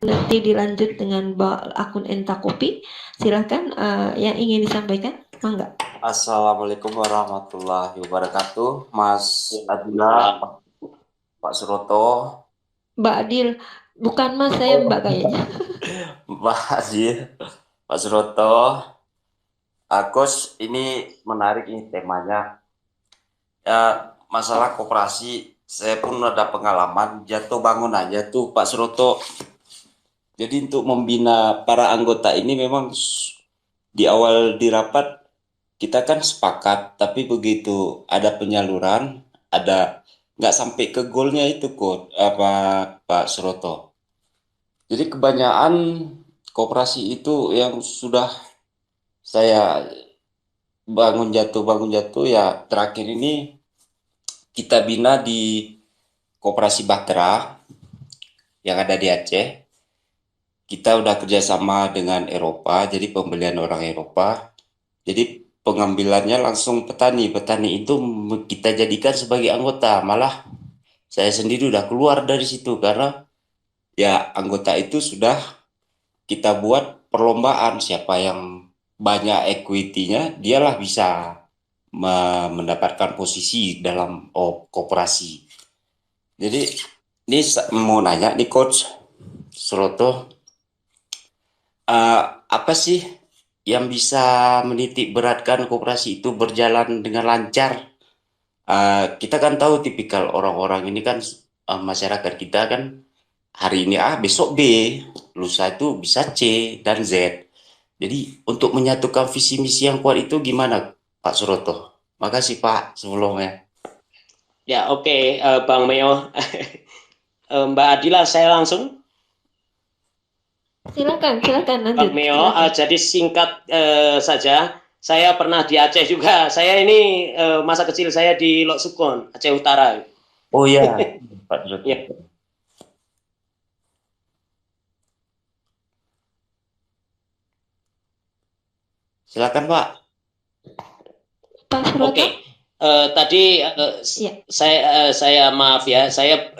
nanti dilanjut dengan akun Entakopi. Silahkan yang ingin disampaikan, mangga. Assalamualaikum warahmatullahi wabarakatuh, Mas Adila, Pak Suroto. Mbak Adil, bukan Mas, saya Oh, Mbak kayaknya. Mbak Adil, Pak Suroto. Agus, ini menarik ini temanya. Ya, masalah koperasi, saya pun ada pengalaman jatuh bangun aja tuh, Pak Suroto. Jadi untuk membina para anggota ini memang di awal di rapat kita kan sepakat, tapi begitu ada penyaluran, ada nggak sampai ke golnya itu kok apa Pak Suroto. Jadi kebanyakan koperasi itu yang sudah saya bangun jatuh ya terakhir ini kita bina di Koperasi Bahtera yang ada di Aceh. Kita udah kerjasama dengan Eropa, jadi pembelian orang Eropa. Jadi pengambilannya langsung petani. Petani itu kita jadikan sebagai anggota. Malah saya sendiri udah keluar dari situ karena ya anggota itu sudah kita buat perlombaan siapa yang banyak equity-nya dialah bisa mendapatkan posisi dalam koperasi. Jadi ini mau nanya nih Coach Suroto, apa sih yang bisa menitik beratkan koperasi itu berjalan dengan lancar? Kita kan tahu tipikal orang-orang ini kan masyarakat kita kan hari ini A, besok B, lusa itu bisa C dan Z. Jadi untuk menyatukan visi misi yang kuat itu gimana Pak Suroto? Makasih Pak sebelumnya. Ya, oke, Bang Meo. Mbak Adila, saya langsung. Silakan lanjut. Bang Meo, Silakan. jadi singkat saja, saya pernah di Aceh juga. Saya ini masa kecil saya di Lok Sukon, Aceh Utara. Oh ya, Pak Suroto. Ya, Silakan Pak. Pak Suroto? oke. Tadi Ya. saya maaf ya, saya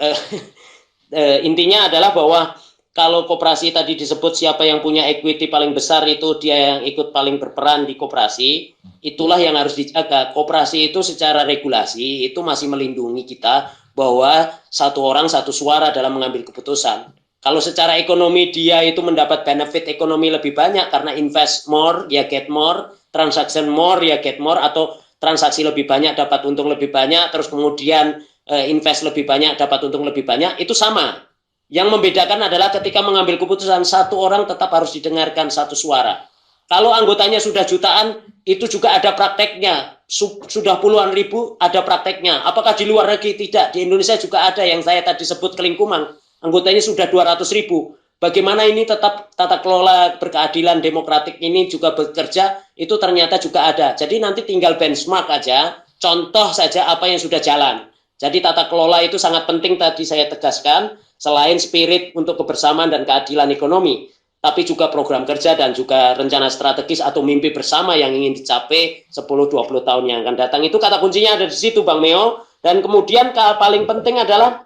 intinya adalah bahwa kalau koperasi tadi disebut siapa yang punya equity paling besar itu dia yang ikut paling berperan di koperasi, itulah yang harus dijaga. Koperasi itu secara regulasi itu masih melindungi kita bahwa satu orang satu suara dalam mengambil keputusan. Kalau secara ekonomi dia itu mendapat benefit ekonomi lebih banyak karena invest more ya get more, transaction more ya get more, atau transaksi lebih banyak dapat untung lebih banyak, terus kemudian invest lebih banyak dapat untung lebih banyak, itu sama. Yang membedakan adalah ketika mengambil keputusan satu orang tetap harus didengarkan satu suara. Kalau anggotanya sudah jutaan, itu juga ada prakteknya. Sudah puluhan ribu, ada prakteknya. Apakah di luar negeri? Tidak. Di Indonesia juga ada yang saya tadi sebut Kelingkumang. Anggotanya sudah 200 ribu. Bagaimana ini tetap tata kelola berkeadilan demokratik ini juga bekerja, itu ternyata juga ada. Jadi nanti tinggal benchmark aja, contoh saja apa yang sudah jalan. Jadi tata kelola itu sangat penting tadi saya tegaskan, selain spirit untuk kebersamaan dan keadilan ekonomi, tapi juga program kerja dan juga rencana strategis atau mimpi bersama yang ingin dicapai 10-20 tahun yang akan datang. Itu kata kuncinya ada di situ Bang Meo. Dan kemudian paling penting adalah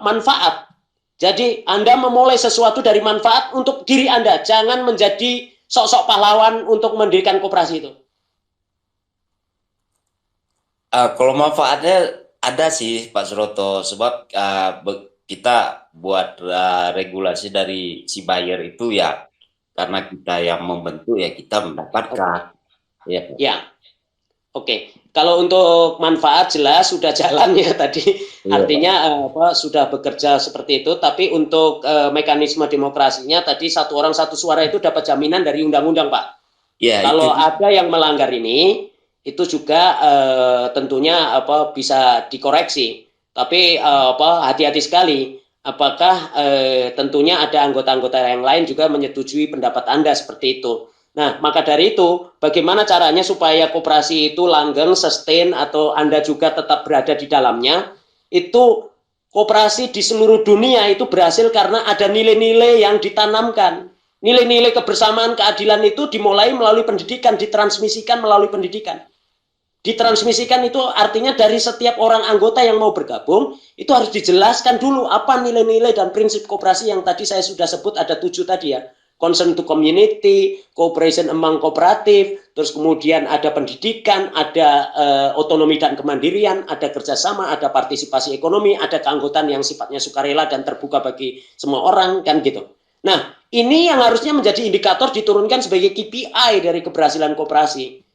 manfaat. Jadi Anda memulai sesuatu dari manfaat untuk diri Anda, jangan menjadi sok-sok pahlawan untuk mendirikan koperasi itu. Kalau manfaatnya ada sih Pak Suroto, sebab kita buat regulasi dari si buyer itu ya karena kita yang membentuk ya kita mendapatkan. Ya, Ya, oke. Kalau untuk manfaat jelas sudah jalan ya tadi, iya, artinya Pak. sudah bekerja seperti itu. Tapi untuk mekanisme demokrasinya tadi satu orang satu suara itu dapat jaminan dari undang-undang, Pak. Ya, itu Kalau ada yang melanggar ini, itu juga tentunya bisa dikoreksi. Tapi hati-hati sekali. Apakah tentunya ada anggota-anggota yang lain juga menyetujui pendapat Anda seperti itu. Nah, maka dari itu, bagaimana caranya supaya koperasi itu langgeng, sustain, atau Anda juga tetap berada di dalamnya, itu koperasi di seluruh dunia itu berhasil karena ada nilai-nilai yang ditanamkan. Nilai-nilai kebersamaan, keadilan itu dimulai melalui pendidikan, ditransmisikan melalui pendidikan. Ditransmisikan itu artinya dari setiap orang anggota yang mau bergabung, itu harus dijelaskan dulu apa nilai-nilai dan prinsip koperasi yang tadi saya sudah sebut ada 7 tadi ya. Concern to community, cooperation among kooperatif, terus kemudian ada pendidikan, ada otonomi dan kemandirian, ada kerjasama, ada partisipasi ekonomi, ada keanggotaan yang sifatnya sukarela dan terbuka bagi semua orang, kan gitu. Nah, ini yang harusnya menjadi indikator diturunkan sebagai KPI dari keberhasilan koperasi.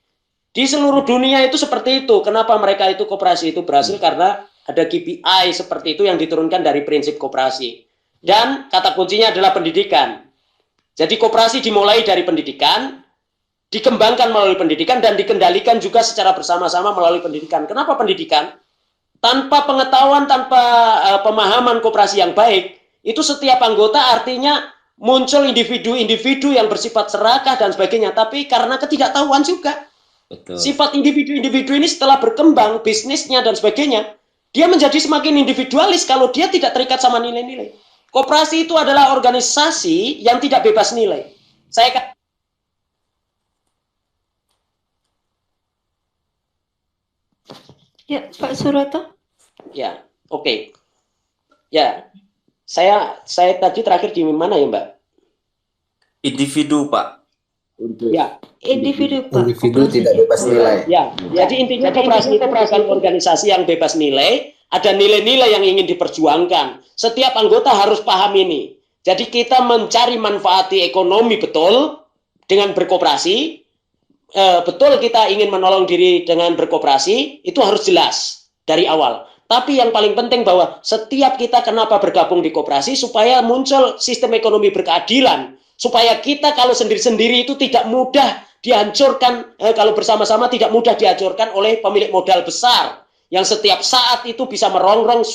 Di seluruh dunia itu seperti itu. Kenapa mereka itu koperasi itu berhasil? Karena ada KPI seperti itu yang diturunkan dari prinsip koperasi. Dan kata kuncinya adalah pendidikan. Jadi koperasi dimulai dari pendidikan, dikembangkan melalui pendidikan, dan dikendalikan juga secara bersama-sama melalui pendidikan. Kenapa pendidikan? Tanpa pengetahuan, tanpa pemahaman koperasi yang baik, itu setiap anggota artinya muncul individu-individu yang bersifat serakah dan sebagainya. Tapi karena ketidaktahuan juga. Betul. Sifat individu-individu ini setelah berkembang, bisnisnya dan sebagainya, dia menjadi semakin individualis kalau dia tidak terikat sama nilai-nilai. Koperasi itu adalah organisasi yang tidak bebas nilai. Ya, Pak Suroto. Ya, oke. Ya, saya tadi terakhir di mana ya, Mbak? Individu, Pak. Ya, Individu, Pak. Individu Koperasi. tidak bebas nilai. ya. Jadi intinya koperasi itu bukan organisasi yang bebas nilai, ada nilai-nilai yang ingin diperjuangkan. Setiap anggota harus paham ini. Jadi kita mencari manfaati ekonomi betul dengan berkoperasi. Betul kita ingin menolong diri dengan berkoperasi, itu harus jelas dari awal. Tapi yang paling penting bahwa setiap kita kenapa bergabung di koperasi supaya muncul sistem ekonomi berkeadilan. Supaya kita kalau sendiri-sendiri itu tidak mudah dihancurkan, kalau bersama-sama tidak mudah dihancurkan oleh pemilik modal besar yang setiap saat itu bisa merongrong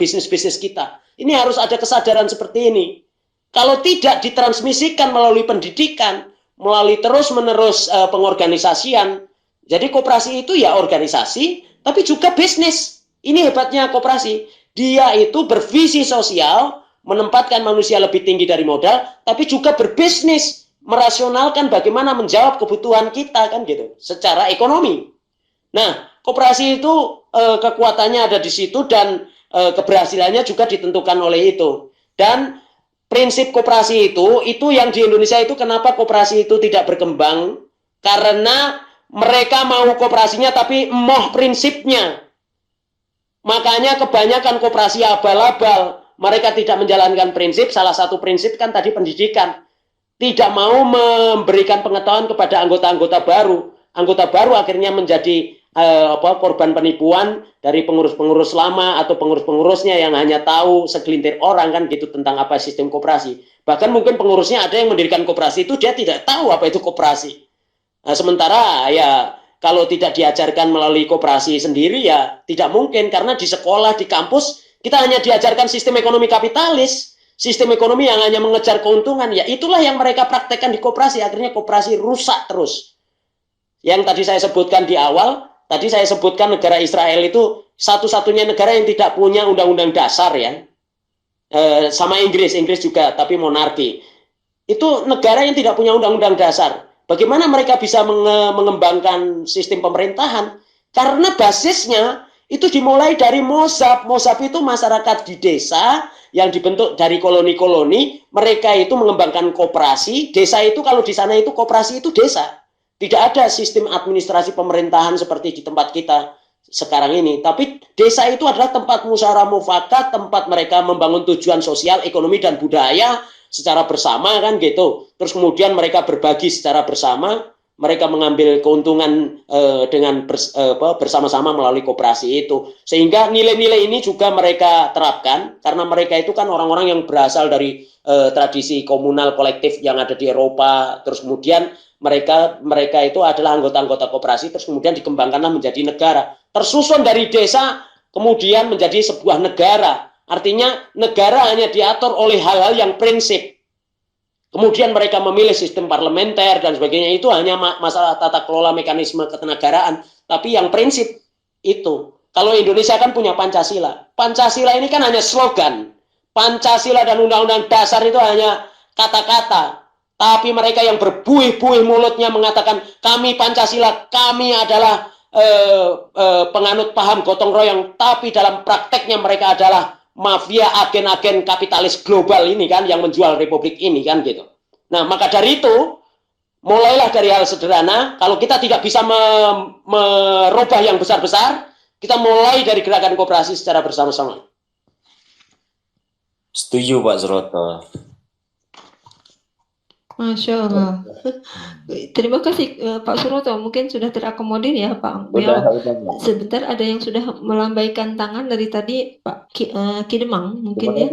bisnis-bisnis kita. Ini harus ada kesadaran seperti ini. Kalau tidak ditransmisikan melalui pendidikan, melalui terus-menerus pengorganisasian, jadi koperasi itu ya organisasi, tapi juga bisnis. Ini hebatnya koperasi. Dia itu bervisi sosial, menempatkan manusia lebih tinggi dari modal, tapi juga berbisnis, merasionalkan bagaimana menjawab kebutuhan kita kan gitu, secara ekonomi. Nah, koperasi itu kekuatannya ada di situ dan keberhasilannya juga ditentukan oleh itu. Dan prinsip koperasi itu yang di Indonesia itu kenapa koperasi itu tidak berkembang? Karena mereka mau koperasinya tapi emoh prinsipnya. Makanya kebanyakan koperasi abal-abal. Mereka tidak menjalankan prinsip. Salah satu prinsip kan tadi pendidikan. Tidak mau memberikan pengetahuan kepada anggota-anggota baru. Anggota baru akhirnya menjadi korban penipuan dari pengurus-pengurus lama atau pengurus-pengurusnya yang hanya tahu segelintir orang kan gitu tentang apa sistem koperasi. Bahkan mungkin pengurusnya ada yang mendirikan koperasi itu dia tidak tahu apa itu koperasi. Nah, sementara ya kalau tidak diajarkan melalui koperasi sendiri ya tidak mungkin, karena di sekolah, di kampus kita hanya diajarkan sistem ekonomi kapitalis, sistem ekonomi yang hanya mengejar keuntungan. Ya itulah yang mereka praktekkan di koperasi, akhirnya koperasi rusak terus. Yang tadi saya sebutkan di awal, tadi saya sebutkan negara Israel itu satu-satunya negara yang tidak punya undang-undang dasar ya. Sama Inggris juga, tapi monarki. Itu negara yang tidak punya undang-undang dasar. Bagaimana mereka bisa mengembangkan sistem pemerintahan? Karena basisnya itu dimulai dari Mozab. Mozab itu masyarakat di desa yang dibentuk dari koloni-koloni. Mereka itu mengembangkan koperasi. Desa itu kalau di sana itu koperasi itu desa. Tidak ada sistem administrasi pemerintahan seperti di tempat kita sekarang ini. Tapi desa itu adalah tempat musyawarah mufakat, tempat mereka membangun tujuan sosial, ekonomi, dan budaya secara bersama kan gitu. Terus kemudian mereka berbagi secara bersama, mereka mengambil keuntungan dengan bersama-sama melalui koperasi itu. Sehingga nilai-nilai ini juga mereka terapkan karena mereka itu kan orang-orang yang berasal dari tradisi komunal kolektif yang ada di Eropa. Terus kemudian mereka itu adalah anggota-anggota koperasi, terus kemudian dikembangkanlah menjadi negara. Tersusun dari desa kemudian menjadi sebuah negara. Artinya negara hanya diatur oleh hal-hal yang prinsip. Kemudian mereka memilih sistem parlementer dan sebagainya, itu hanya masalah tata kelola mekanisme ketenagaraan. Tapi yang prinsip itu. Kalau Indonesia kan punya Pancasila. Pancasila ini kan hanya slogan. Pancasila dan Undang-Undang Dasar itu hanya kata-kata. Tapi mereka yang berbuih-buih mulutnya mengatakan kami Pancasila, kami adalah penganut paham gotong royong, tapi dalam prakteknya mereka adalah mafia agen-agen kapitalis global ini kan, yang menjual republik ini kan gitu. Nah, maka dari itu mulailah dari hal sederhana. Kalau kita tidak bisa merubah yang besar-besar, kita mulai dari gerakan koperasi secara bersama-sama. Setuju Pak Suroto. Masya Allah. Terima kasih Pak Suroto. Mungkin sudah terakomodir ya Pak. Udah. Sebentar ada yang sudah melambaikan tangan dari tadi Pak Kidemang mungkin ya.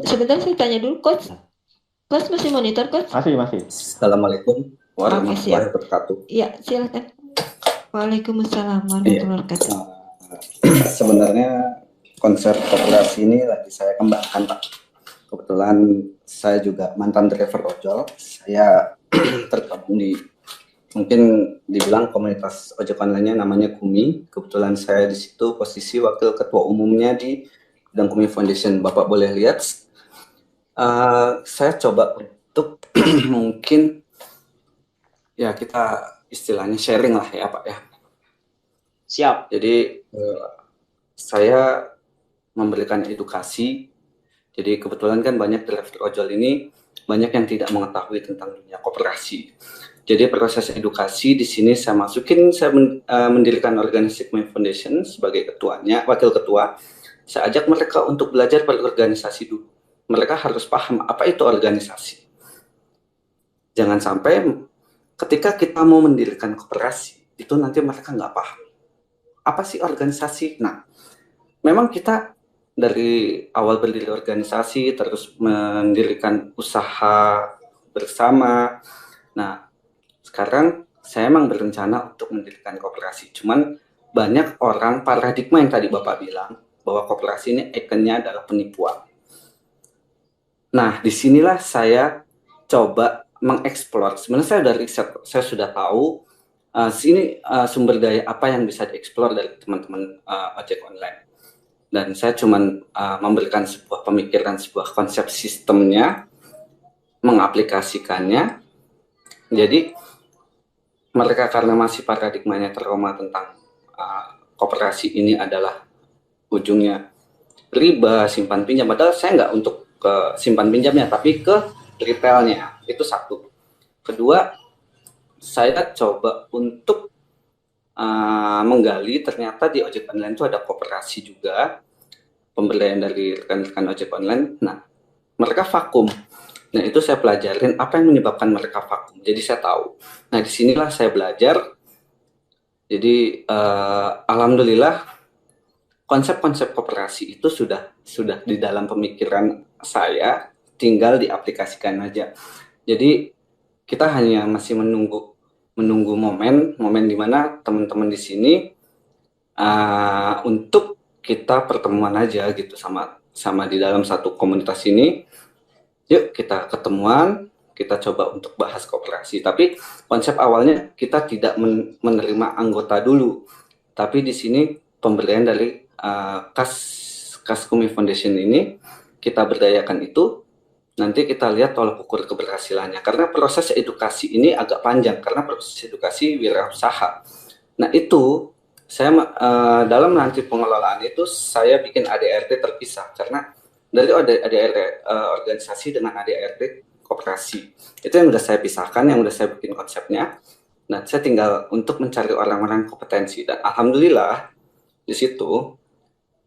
Sebentar saya tanya dulu Coach. Coach masih monitor Coach? Masih. Assalamualaikum warahmatullahi wabarakatuh. Ya silakan. Waalaikumsalam warahmatullahi wabarakatuh. Sebenarnya konsep koperasi ini lagi saya kembangkan Pak. Kebetulan saya juga mantan driver ojol. Saya tergabung di, mungkin dibilang komunitas ojek online-nya namanya Kumi. Kebetulan saya di situ posisi wakil ketua umumnya di bidang Kumi Foundation. Bapak boleh lihat. Saya coba untuk mungkin ya kita istilahnya sharing lah ya Pak ya. Siap. Jadi saya memberikan edukasi. Jadi kebetulan kan banyak driver ojol ini banyak yang tidak mengetahui tentang dunia koperasi. Jadi proses edukasi di sini saya masukin, saya mendirikan organisasi Kumi Foundation sebagai ketuanya, wakil ketua. Saya ajak mereka untuk belajar berorganisasi dulu. Mereka harus paham apa itu organisasi. Jangan sampai ketika kita mau mendirikan koperasi, itu nanti mereka nggak paham. Apa sih organisasi? Nah, memang kita dari awal berdiri organisasi, terus mendirikan usaha bersama. Nah, sekarang saya memang berencana untuk mendirikan koperasi. Cuman banyak orang paradigma yang tadi Bapak bilang, bahwa koperasi ini ikonnya adalah penipuan. Nah, disinilah saya coba mengeksplor. Sebenarnya saya dari riset, saya sudah tahu sini sumber daya apa yang bisa dieksplor dari teman-teman ojek online. Dan saya cuma memberikan sebuah pemikiran, sebuah konsep sistemnya, mengaplikasikannya. Jadi mereka karena masih paradigmanya trauma tentang koperasi ini adalah ujungnya riba, simpan pinjam. Padahal saya nggak untuk ke simpan pinjamnya, tapi ke retailnya. Itu satu. Kedua, saya coba untuk menggali, ternyata di ojek online itu ada koperasi juga, pemberdayaan dari rekan-rekan ojek online. Nah, mereka vakum. Nah, itu saya pelajarin apa yang menyebabkan mereka vakum. Jadi saya tahu. Nah, disinilah saya belajar. Jadi alhamdulillah konsep-konsep koperasi itu sudah di dalam pemikiran saya, tinggal diaplikasikan aja. Jadi kita hanya masih menunggu momen di mana teman-teman di sini untuk kita pertemuan aja gitu sama di dalam satu komunitas ini. Yuk kita ketemuan, kita coba untuk bahas koperasi. Tapi konsep awalnya kita tidak menerima anggota dulu. Tapi di sini pemberdayaan dari kas Kumi Foundation ini kita berdayakan itu. Nanti kita lihat tolak ukur keberhasilannya. Karena proses edukasi ini agak panjang, karena proses edukasi wirausaha. Nah itu, saya dalam nanti pengelolaan itu, saya bikin ADRT terpisah. Karena dari ADRT organisasi dengan ADRT koperasi. Itu yang sudah saya pisahkan, yang sudah saya bikin konsepnya. Nah, saya tinggal untuk mencari orang-orang kompetensi. Dan alhamdulillah, di situ,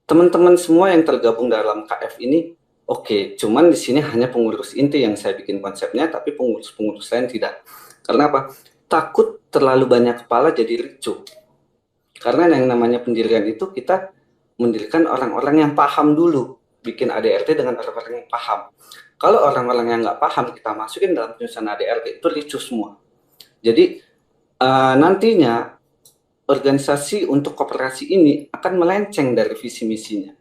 teman-teman semua yang tergabung dalam KF ini, oke, cuman di sini hanya pengurus inti yang saya bikin konsepnya, tapi pengurus lain tidak. Karena apa? Takut terlalu banyak kepala jadi ricuh. Karena yang namanya pendirian itu kita mendirikan orang-orang yang paham dulu, bikin ADRT dengan orang-orang yang paham. Kalau orang-orang yang nggak paham kita masukin dalam penyusunan ADRT itu ricuh semua. Jadi nantinya organisasi untuk koperasi ini akan melenceng dari visi misinya.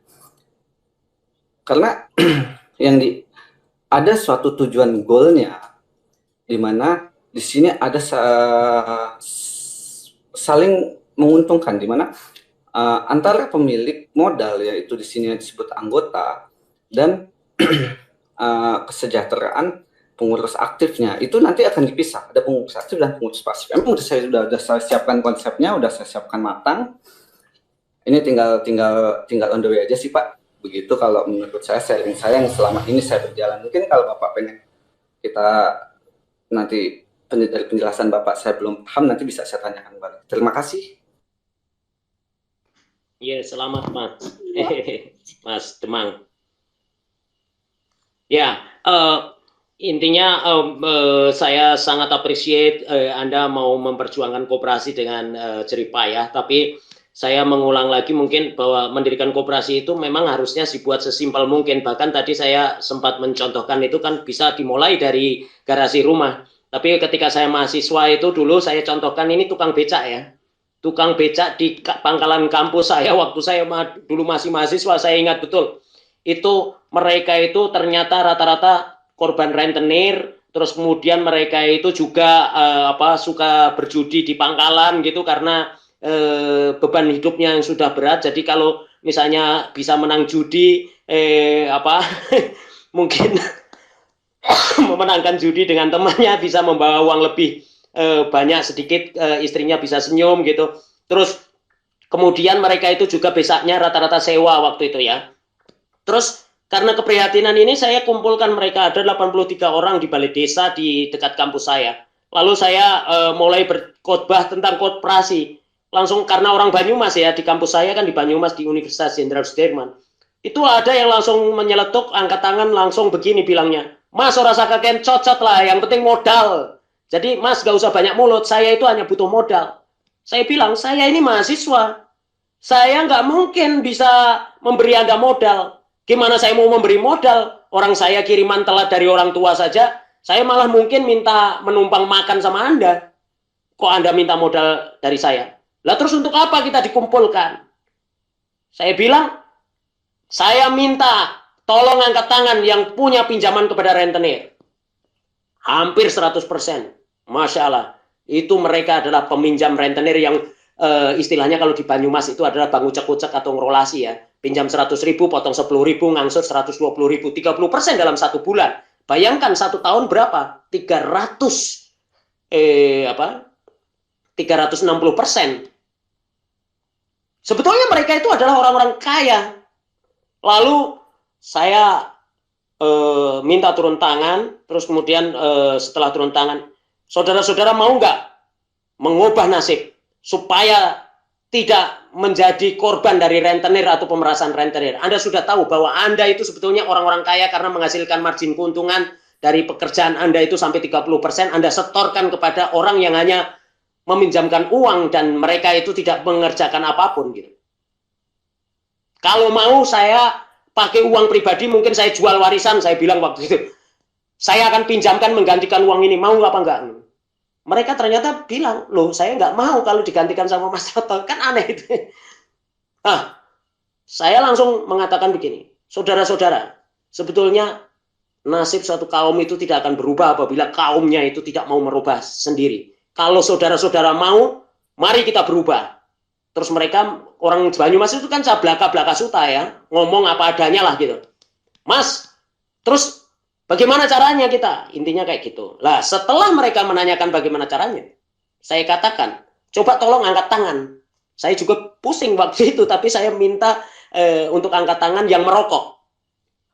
Karena ada suatu tujuan goalnya, di mana di sini ada saling menguntungkan, di mana antara pemilik modal, yaitu di sini disebut anggota, dan kesejahteraan pengurus aktifnya itu nanti akan dipisah, ada pengurus aktif dan pengurus pasif. Emang sudah saya siapkan konsepnya, udah saya siapkan matang. Ini tinggal on the way aja sih Pak. Begitu kalau menurut saya, sharing saya yang selama ini saya berjalan. Mungkin kalau Bapak pengen kita nanti dari penjelasan Bapak saya belum paham, nanti bisa saya tanyakan balik. Terima kasih. Ya, selamat Mas. Mas Demang. Ya, intinya saya sangat appreciate Anda mau memperjuangkan koperasi dengan jerih payah, tapi saya mengulang lagi mungkin bahwa mendirikan koperasi itu memang harusnya dibuat sesimpel mungkin. Bahkan tadi saya sempat mencontohkan itu kan bisa dimulai dari garasi rumah. Tapi ketika saya mahasiswa itu dulu saya contohkan ini tukang becak ya. Tukang becak di pangkalan kampus saya waktu saya dulu masih mahasiswa, saya ingat betul. Itu mereka itu ternyata rata-rata korban rentenir, terus kemudian mereka itu juga suka berjudi di pangkalan gitu karena beban hidupnya yang sudah berat. Jadi kalau misalnya bisa menang judi mungkin memenangkan judi dengan temannya bisa membawa uang lebih banyak sedikit, istrinya bisa senyum gitu. Terus kemudian mereka itu juga besaknya rata-rata sewa waktu itu ya. Terus karena keprihatinan ini saya kumpulkan mereka, ada 83 orang di balai desa di dekat kampus saya. Lalu saya mulai berkhotbah tentang koperasi. Langsung karena orang Banyumas ya, di kampus saya kan di Banyumas di Universitas Jenderal Sudirman. Itu ada yang langsung menyeletuk, angkat tangan langsung begini bilangnya, Mas ora usah kakek cocot lah, yang penting modal. Jadi Mas gak usah banyak mulut, saya itu hanya butuh modal. Saya bilang, saya ini mahasiswa. Saya nggak mungkin bisa memberi Anda modal. Gimana saya mau memberi modal? Orang saya kiriman telat dari orang tua saja, saya malah mungkin minta menumpang makan sama Anda. Kok Anda minta modal dari saya? Lah terus untuk apa kita dikumpulkan? Saya bilang, saya minta tolong angkat tangan yang punya pinjaman kepada rentenir. Hampir 100%. Masya Allah. Itu mereka adalah peminjam rentenir yang istilahnya kalau di Banyumas itu adalah bang ucek-ucek atau ngerolasi ya. Pinjam 100.000, potong 10.000, ngangsur 120.000, 30% dalam 1 bulan. Bayangkan 1 tahun berapa? 360%. Sebetulnya mereka itu adalah orang-orang kaya. Lalu saya minta turun tangan, terus kemudian setelah turun tangan, saudara-saudara mau nggak mengubah nasib supaya tidak menjadi korban dari rentenir atau pemerasan rentenir? Anda sudah tahu bahwa Anda itu sebetulnya orang-orang kaya karena menghasilkan margin keuntungan dari pekerjaan Anda itu sampai 30%, Anda setorkan kepada orang yang hanya meminjamkan uang dan mereka itu tidak mengerjakan apapun gitu. Kalau mau saya pakai uang pribadi, mungkin saya jual warisan, saya bilang waktu itu. Saya akan pinjamkan menggantikan uang ini, mau apa enggak? Mereka ternyata bilang, loh saya nggak mau kalau digantikan sama Mas Toto, kan aneh itu. Saya langsung mengatakan begini, saudara-saudara, sebetulnya nasib suatu kaum itu tidak akan berubah apabila kaumnya itu tidak mau merubah sendiri. Kalau saudara-saudara mau, mari kita berubah. Terus mereka, orang Banyumas itu kan cablaka-blaka suta ya, ngomong apa adanya lah gitu. Mas, terus bagaimana caranya kita? Intinya kayak gitu. Lah, setelah mereka menanyakan bagaimana caranya, saya katakan, coba tolong angkat tangan. Saya juga pusing waktu itu, tapi saya minta untuk angkat tangan yang merokok.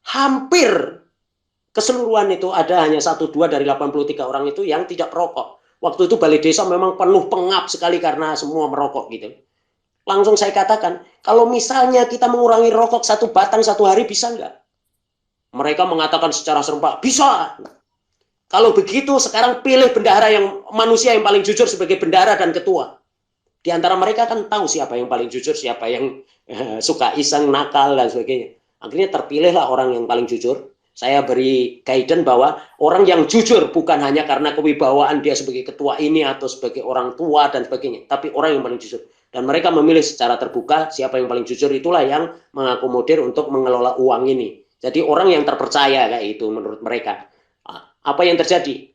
Hampir keseluruhan itu ada hanya 1-2 dari 83 orang itu yang tidak perokok. Waktu itu balai desa memang penuh pengap sekali karena semua merokok gitu. Langsung saya katakan, kalau misalnya kita mengurangi rokok 1 batang 1 hari bisa nggak? Mereka mengatakan secara serempak, bisa. Kalau begitu sekarang pilih bendahara yang manusia yang paling jujur sebagai bendahara dan ketua. Di antara mereka kan tahu siapa yang paling jujur, siapa yang suka iseng, nakal dan sebagainya. Akhirnya terpilihlah orang yang paling jujur. Saya beri guidance bahwa orang yang jujur bukan hanya karena kewibawaan dia sebagai ketua ini atau sebagai orang tua dan sebagainya, tapi orang yang paling jujur. Dan mereka memilih secara terbuka siapa yang paling jujur, itulah yang mengakomodir untuk mengelola uang ini. Jadi orang yang terpercaya kayak itu menurut mereka. Apa yang terjadi?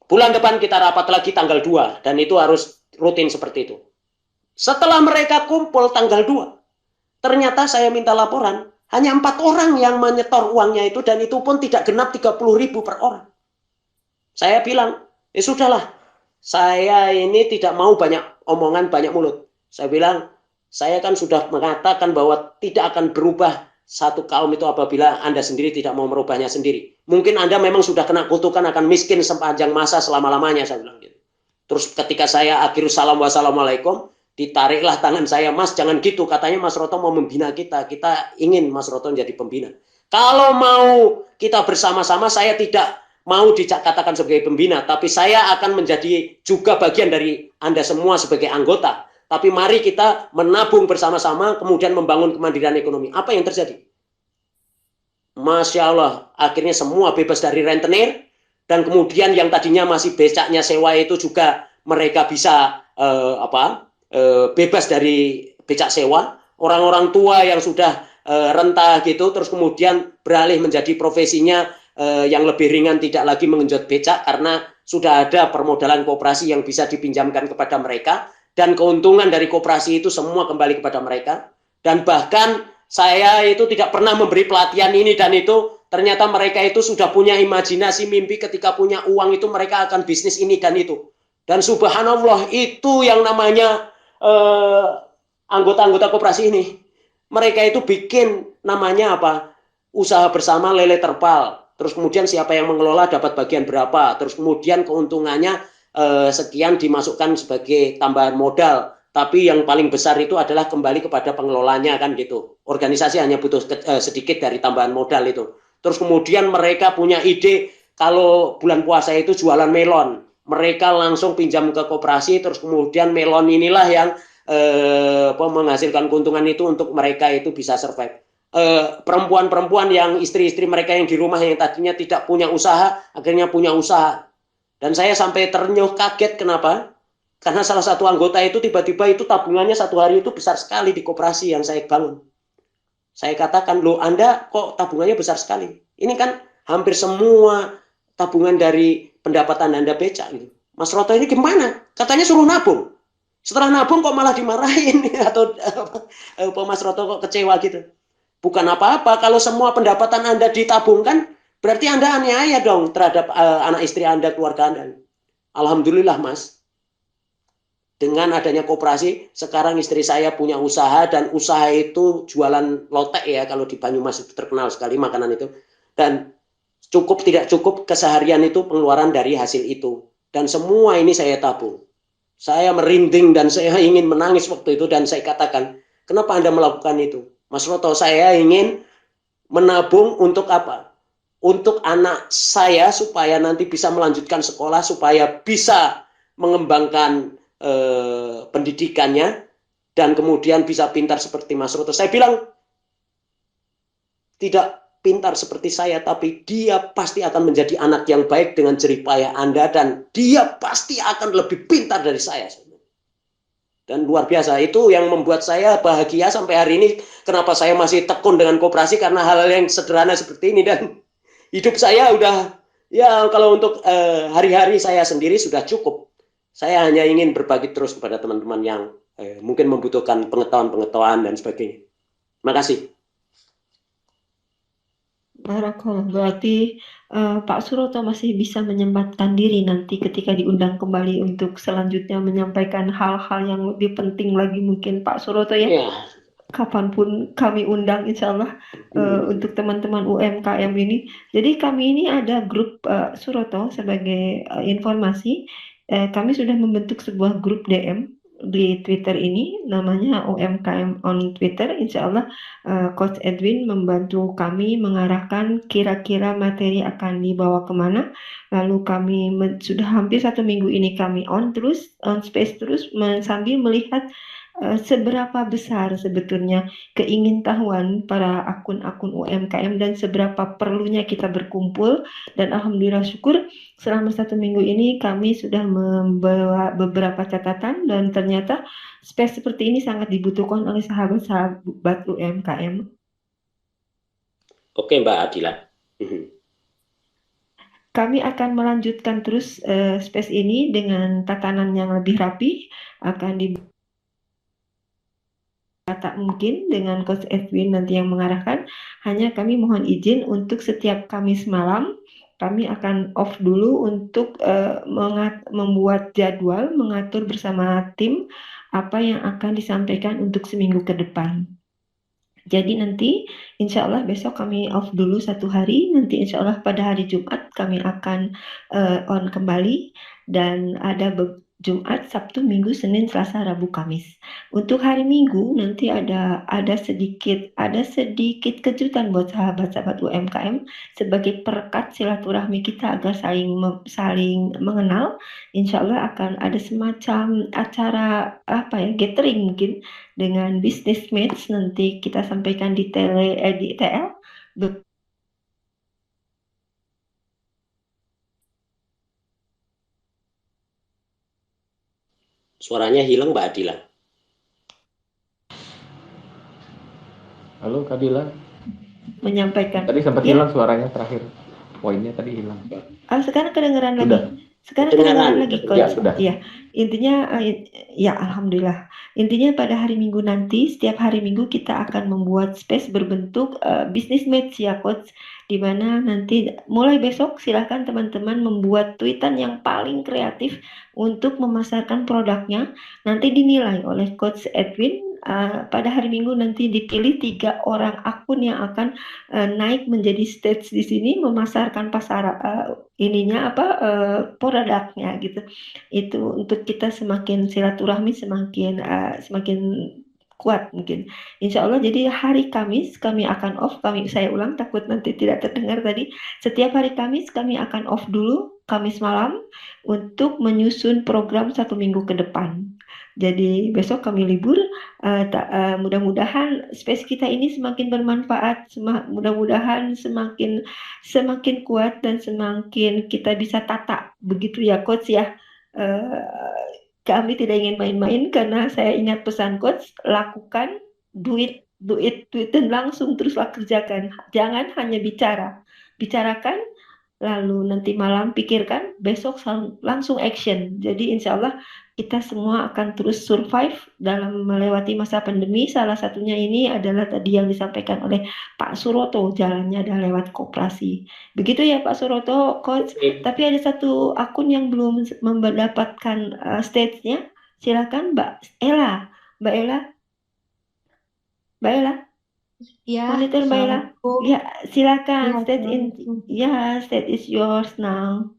Bulan depan kita rapat lagi tanggal 2 dan itu harus rutin seperti itu. Setelah mereka kumpul tanggal 2, ternyata saya minta laporan, hanya 4 orang yang menyetor uangnya itu dan itu pun tidak genap 30.000 per orang. Saya bilang, ya sudahlah, saya ini tidak mau banyak omongan, banyak mulut. Saya bilang, saya kan sudah mengatakan bahwa tidak akan berubah satu kaum itu apabila Anda sendiri tidak mau merubahnya sendiri. Mungkin Anda memang sudah kena kutukan akan miskin sepanjang masa selama-lamanya, saya bilang gitu. Terus ketika saya akhir salam wassalamualaikum, ditariklah tangan saya, Mas jangan gitu, katanya Mas Roto mau membina kita ingin Mas Roto menjadi pembina. Kalau mau kita bersama-sama, saya tidak mau dikatakan sebagai pembina, tapi saya akan menjadi juga bagian dari Anda semua sebagai anggota. Tapi mari kita menabung bersama-sama, kemudian membangun kemandirian ekonomi. Apa yang terjadi? Masya Allah, akhirnya semua bebas dari rentenir, dan kemudian yang tadinya masih becaknya sewa itu juga mereka bisa bebas dari becak sewa. Orang-orang tua yang sudah rentah gitu, terus kemudian beralih menjadi profesinya yang lebih ringan, tidak lagi mengenjot becak karena sudah ada permodalan koperasi yang bisa dipinjamkan kepada mereka, dan keuntungan dari koperasi itu semua kembali kepada mereka. Dan bahkan saya itu tidak pernah memberi pelatihan ini dan itu, ternyata mereka itu sudah punya imajinasi mimpi ketika punya uang itu mereka akan bisnis ini dan itu. Dan subhanallah, itu yang namanya anggota-anggota koperasi ini. Mereka itu bikin namanya apa? Usaha bersama lele terpal. Terus kemudian siapa yang mengelola dapat bagian berapa. Terus kemudian keuntungannya sekian dimasukkan sebagai tambahan modal. Tapi yang paling besar itu adalah kembali kepada pengelolanya kan gitu. Organisasi hanya butuh sedikit dari tambahan modal itu. Terus kemudian mereka punya ide kalau bulan puasa itu jualan melon. Mereka langsung pinjam ke koperasi, terus kemudian melon inilah yang menghasilkan keuntungan itu untuk mereka itu bisa survive. Perempuan-perempuan yang istri-istri mereka yang di rumah yang tadinya tidak punya usaha, akhirnya punya usaha. Dan saya sampai ternyuh kaget, kenapa? Karena salah satu anggota itu tiba-tiba itu tabungannya satu hari itu besar sekali di koperasi yang saya bangun. Saya katakan, loh Anda kok tabungannya besar sekali? Ini kan hampir semua tabungan dari pendapatan Anda becak gitu. Mas Roto ini gimana? Katanya suruh nabung. Setelah nabung kok malah dimarahin atau Mas Roto kok kecewa gitu. Bukan apa-apa, kalau semua pendapatan Anda ditabungkan, berarti Anda aniaya dong terhadap anak istri Anda, keluarga Anda. Alhamdulillah Mas, dengan adanya koperasi, sekarang istri saya punya usaha, dan usaha itu jualan lotek ya, kalau di Banyumas itu terkenal sekali makanan itu. Dan cukup tidak cukup keseharian itu pengeluaran dari hasil itu. Dan semua ini saya tabung. Saya merinding dan saya ingin menangis waktu itu, dan saya katakan, kenapa Anda melakukan itu? Mas Roto, saya ingin menabung untuk apa? Untuk anak saya supaya nanti bisa melanjutkan sekolah, supaya bisa mengembangkan pendidikannya, dan kemudian bisa pintar seperti Mas Roto. Saya bilang, tidak pintar seperti saya, tapi dia pasti akan menjadi anak yang baik dengan jerih payah Anda, dan dia pasti akan lebih pintar dari saya. Dan luar biasa, itu yang membuat saya bahagia sampai hari ini. Kenapa saya masih tekun dengan koperasi, karena hal-hal yang sederhana seperti ini. Dan hidup saya udah, ya kalau untuk hari-hari saya sendiri sudah cukup. Saya hanya ingin berbagi terus kepada teman-teman yang mungkin membutuhkan pengetahuan-pengetahuan dan sebagainya. Terima kasih. Barakallah, berarti Pak Suroto masih bisa menyempatkan diri nanti ketika diundang kembali untuk selanjutnya menyampaikan hal-hal yang lebih penting lagi mungkin Pak Suroto ya. Ya. Kapanpun kami undang insya Allah untuk teman-teman UMKM ini. Jadi kami ini ada grup Suroto sebagai informasi. Kami sudah membentuk sebuah grup DM di Twitter ini, namanya UMKM on Twitter. Insya Allah Coach Edwin membantu kami mengarahkan kira-kira materi akan dibawa kemana. Lalu kami sudah hampir 1 minggu ini kami on space terus sambil melihat seberapa besar sebetulnya keingintahuan para akun-akun UMKM dan seberapa perlunya kita berkumpul. Dan alhamdulillah syukur selama 1 minggu ini kami sudah membawa beberapa catatan, dan ternyata space seperti ini sangat dibutuhkan oleh sahabat-sahabat UMKM. Oke Mbak Adila. Kami akan melanjutkan terus space ini dengan tatanan yang lebih rapi, akan tak mungkin dengan Coach Edwin nanti yang mengarahkan. Hanya kami mohon izin untuk setiap Kamis malam kami akan off dulu untuk membuat jadwal, mengatur bersama tim apa yang akan disampaikan untuk seminggu ke depan. Jadi nanti insya Allah besok kami off dulu 1 hari, nanti insya Allah pada hari Jumat kami akan on kembali, dan ada Jumat, Sabtu, Minggu, Senin, Selasa, Rabu, Kamis. Untuk hari Minggu nanti ada sedikit kejutan buat sahabat-sahabat UMKM sebagai perekat silaturahmi kita agar saling mengenal. Insya Allah akan ada semacam acara gathering mungkin dengan business match, nanti kita sampaikan di TL. Suaranya hilang Mbak Adila. Halo Kak Dila. Menyampaikan. Tadi sempat hilang suaranya terakhir. Poinnya tadi hilang. Sekarang kedengeran lagi. Sudah. Sekarang kedengeran lagi, Coach. Ya, sudah. Iya. Intinya ya alhamdulillah. Intinya pada hari Minggu nanti, setiap hari Minggu kita akan membuat space berbentuk business match ya, Coach. Di mana nanti mulai besok silahkan teman-teman membuat tweetan yang paling kreatif untuk memasarkan produknya. Nanti dinilai oleh Coach Edwin. Pada hari Minggu nanti dipilih 3 orang akun yang akan naik menjadi stage di sini memasarkan produknya gitu. Itu untuk kita semakin silaturahmi, semakin kuat mungkin. Insya Allah. Jadi hari Kamis kami akan off. Saya ulang takut nanti tidak terdengar tadi. Setiap hari Kamis kami akan off dulu, Kamis malam, untuk menyusun program 1 minggu ke depan. Jadi besok kami libur. Mudah-mudahan space kita ini semakin bermanfaat, mudah-mudahan semakin kuat dan semakin kita bisa tata, begitu ya Coach ya. Kami tidak ingin main-main karena saya ingat pesan Coach, lakukan, do it dan langsung teruslah kerjakan. Jangan hanya bicarakan, lalu nanti malam pikirkan, besok langsung action. Jadi insya Allah kita semua akan terus survive dalam melewati masa pandemi. Salah satunya ini adalah tadi yang disampaikan oleh Pak Suroto, jalannya adalah lewat koperasi. Begitu ya Pak Suroto, Coach. Tapi ada satu akun yang belum mendapatkan stage-nya. Silakan Mbak Ella. Ya, Monitor Mbak Ella. Ya, silakan. Ya, Stage is yours now.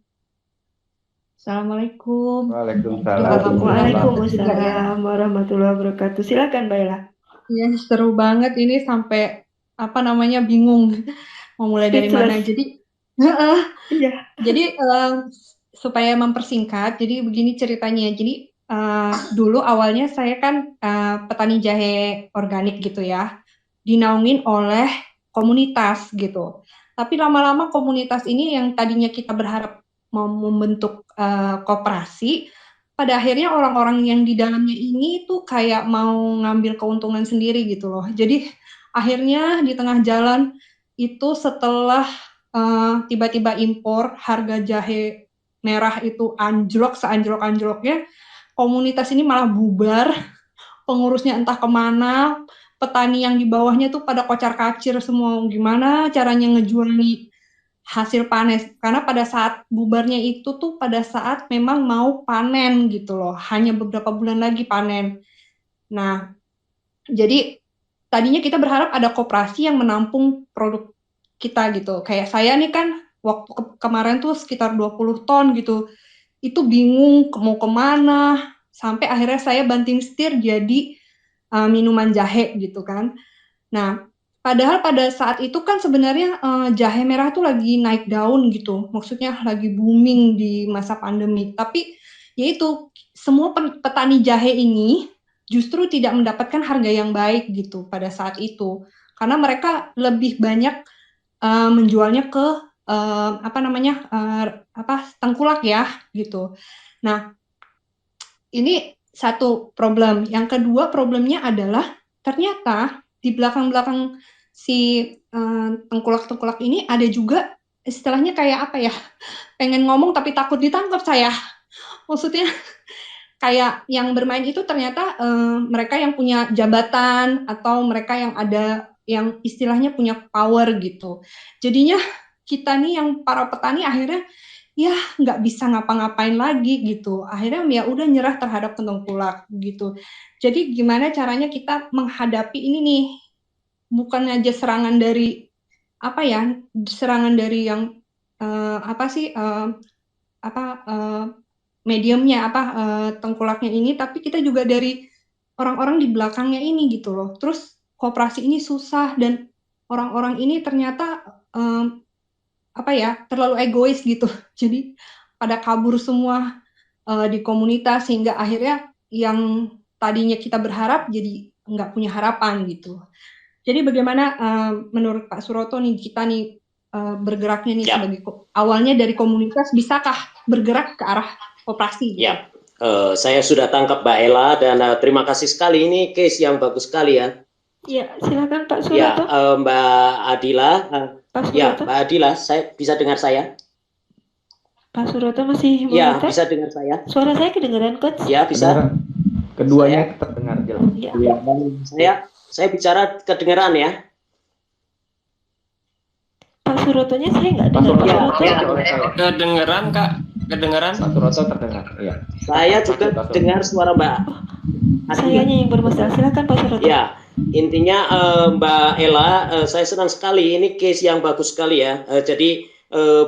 Assalamualaikum. Waalaikumsalam warahmatullahi wabarakatuh. Silakan Mbak Ella. Ya, seru banget ini sampai bingung mau mulai dari mana. Jadi supaya mempersingkat, jadi begini ceritanya. Jadi dulu awalnya saya kan petani jahe organik gitu ya, dinaungin oleh komunitas gitu. Tapi lama-lama komunitas ini yang tadinya kita berharap mau membentuk koperasi, pada akhirnya orang-orang yang di dalamnya ini tuh kayak mau ngambil keuntungan sendiri gitu loh. Jadi akhirnya di tengah jalan itu setelah tiba-tiba impor, harga jahe merah itu anjlok seanjlok-anjloknya, komunitas ini malah bubar, pengurusnya entah kemana, petani yang di bawahnya tuh pada kocar-kacir semua, gimana caranya ngejual nih hasil panen, karena pada saat bubarnya itu tuh pada saat memang mau panen gitu loh, hanya beberapa bulan lagi panen. Nah, jadi tadinya kita berharap ada koperasi yang menampung produk kita gitu. Kayak saya nih kan waktu kemarin tuh sekitar 20 ton gitu, itu bingung mau kemana, sampai akhirnya saya banting setir jadi minuman jahe gitu kan. Nah, padahal pada saat itu kan sebenarnya jahe merah tuh lagi naik daun gitu, maksudnya lagi booming di masa pandemi. Tapi yaitu semua petani jahe ini justru tidak mendapatkan harga yang baik gitu pada saat itu, karena mereka lebih banyak menjualnya ke tengkulak ya gitu. Nah, ini satu problem. Yang kedua problemnya adalah ternyata di belakang-belakang si tengkulak-tengkulak ini ada juga istilahnya kayak pengen ngomong tapi takut ditangkap saya. Maksudnya kayak yang bermain itu ternyata mereka yang punya jabatan atau mereka yang ada yang istilahnya punya power gitu. Jadinya kita nih yang para petani akhirnya ya nggak bisa ngapa-ngapain lagi gitu. Akhirnya ya udah nyerah terhadap tengkulak gitu. Jadi gimana caranya kita menghadapi ini nih? Bukan aja serangan dari apa ya? Serangan dari yang apa sih mediumnya tengkulaknya ini, tapi kita juga dari orang-orang di belakangnya ini gitu loh. Terus koperasi ini susah dan orang-orang ini ternyata terlalu egois gitu. Jadi pada kabur semua di komunitas sehingga akhirnya yang tadinya kita berharap jadi nggak punya harapan gitu. Jadi bagaimana menurut Pak Suroto nih kita nih bergeraknya nih sebagai awalnya dari komunitas, bisakah bergerak ke arah koperasi? Gitu? Ya, saya sudah tangkap Mbak Ella dan terima kasih sekali, ini case yang bagus sekali ya. Ya, silakan Pak Suroto. Ya, Mbak Adila. Ya, Mbak Adila, saya bisa dengar saya? Pak Suroto masih ya, meminta? bisa dengar saya? Suara saya kedengaran, Coach? Ya, bisa. Keduanya terdengar jelas. Ya. Saya bicara kedengaran ya. Pak Surotonya saya nggak dengar. Pak Suroto. Kedengeran, Kak? Kedengeran? Pak Suroto terdengar. Iya. Saya juga dengar suara Mbak. Sayanya yang bermasalah. Silakan Pak Suroto. Ya, intinya Mbak Ella, saya senang sekali, ini case yang bagus sekali ya. Jadi